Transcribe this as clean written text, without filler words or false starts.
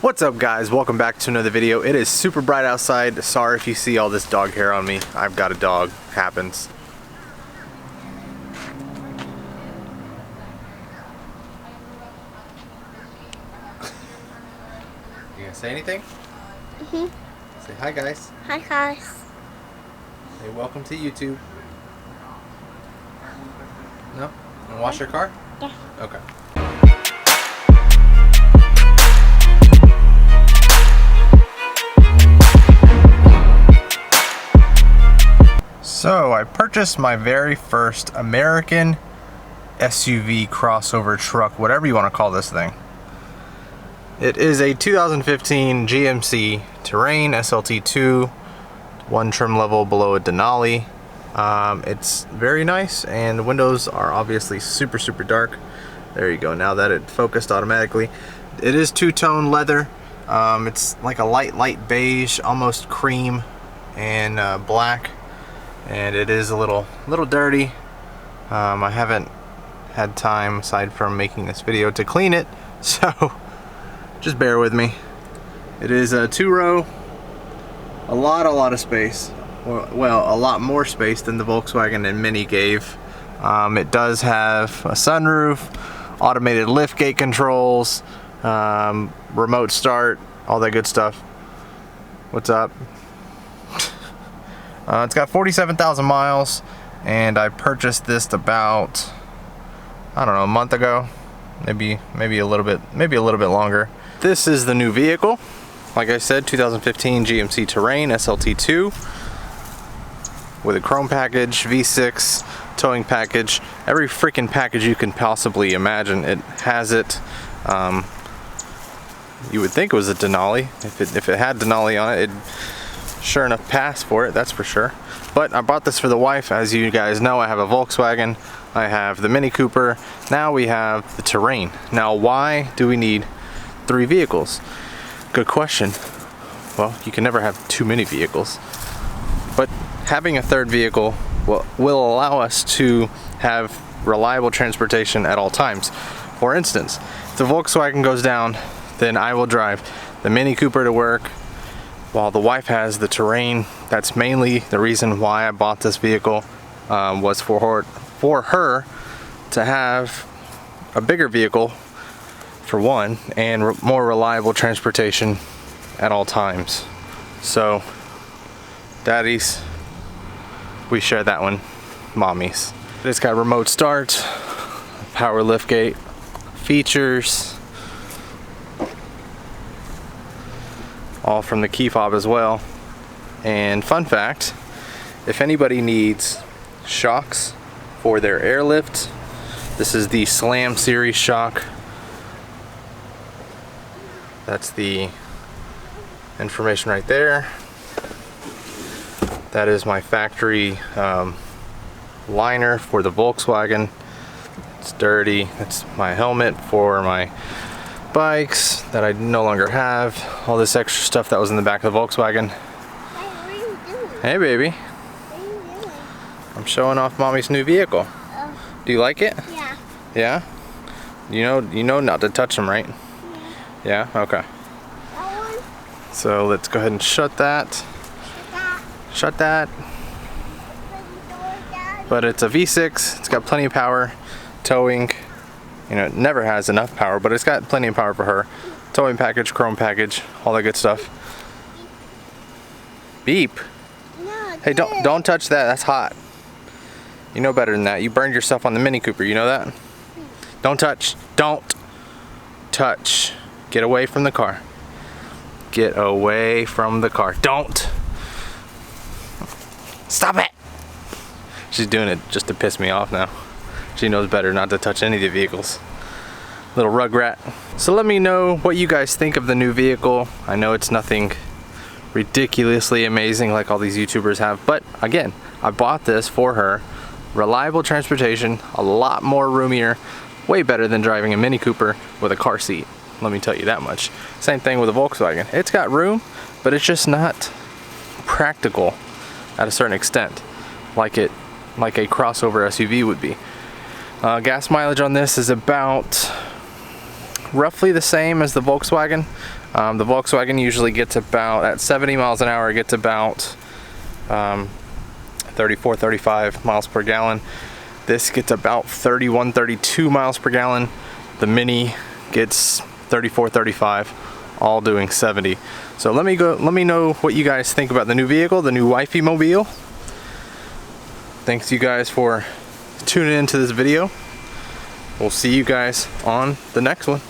What's up guys, welcome back to another video. It is super bright outside. Sorry if you see all this dog hair on me. I've got a dog, happens. You gonna say anything? Say hi guys. Hi guys. Say welcome to YouTube. No? Wanna wash your car? Yeah. Okay. So I purchased my very first American SUV crossover truck, whatever you want to call this thing. It is a 2015 GMC Terrain SLT-2, one trim level below a Denali. It's very nice, and the windows are obviously super dark. There you go, now that it focused automatically. It is two-tone leather. It's like a light beige, almost cream, and black. And it is a little dirty. I haven't had time, aside from making this video, to clean it, so just bear with me. It is a two-row, a lot of space. Well, a lot more space than the Volkswagen and Mini gave. It does have a sunroof, automated liftgate controls, remote start, all that good stuff. What's up? It's got 47,000 miles, and I purchased this about, I don't know, a month ago, maybe a little bit longer. This is the new vehicle. Like I said, 2015 GMC Terrain SLT-2 with a chrome package, V6, towing package, every freaking package you can possibly imagine. It has it. You would think it was a Denali. If it had Denali on it, it'd sure enough pass for it, that's for sure. But I bought this for the wife. As you guys know, I have a Volkswagen, I have the Mini Cooper, now we have the Terrain. Now why do we need three vehicles? Good question. Well, you can never have too many vehicles, but having a third vehicle will allow us to have reliable transportation at all times. For instance, if the Volkswagen goes down, then I will drive the Mini Cooper to work, while the wife has the Terrain. That's mainly the reason why I bought this vehicle, was for her to have a bigger vehicle, for one, and more reliable transportation at all times. So, daddies, we share that one. Mommies. It's got remote start, power liftgate features, all from the key fob as well. And fun fact, if anybody needs shocks for their airlift, this is the Slam series shock. That's the information right there. That is my factory liner for the Volkswagen. It's dirty. It's my helmet for my bikes that I no longer have. All this extra stuff that was in the back of the Volkswagen. Hey, what are you doing? Hey baby. What are you doing? I'm showing off mommy's new vehicle. Oh. Do you like it? Yeah. Yeah? You know not to touch them, right? Yeah. Yeah? Okay. That one? So let's go ahead and shut that. Shut that. But it's a V6. It's got plenty of power. Towing. You know, it never has enough power, but it's got plenty of power for her. Towing package, chrome package, all that good stuff. Beep. No, Hey, don't touch that. That's hot. You know better than that. You burned yourself on the Mini Cooper. You know that? Don't touch. Don't touch. Get away from the car. Get away from the car. Don't. Stop it. She's doing it just to piss me off now. She knows better not to touch any of the vehicles. Little rugrat. So let me know what you guys think of the new vehicle. I know it's nothing ridiculously amazing like all these YouTubers have, but again, I bought this for her. Reliable transportation, a lot more roomier, way better than driving a Mini Cooper with a car seat. Let me tell you that much. Same thing with a Volkswagen. It's got room, but it's just not practical at a certain extent, like a crossover SUV would be. Gas mileage on this is about roughly the same as the Volkswagen. The Volkswagen usually gets about, at 70 miles an hour, it gets about 34, 35 miles per gallon. This gets about 31, 32 miles per gallon. The Mini gets 34, 35, all doing 70. So let me know what you guys think about the new vehicle, the new Wifey Mobile. Thanks you guys for tuning into this video. We'll see you guys on the next one.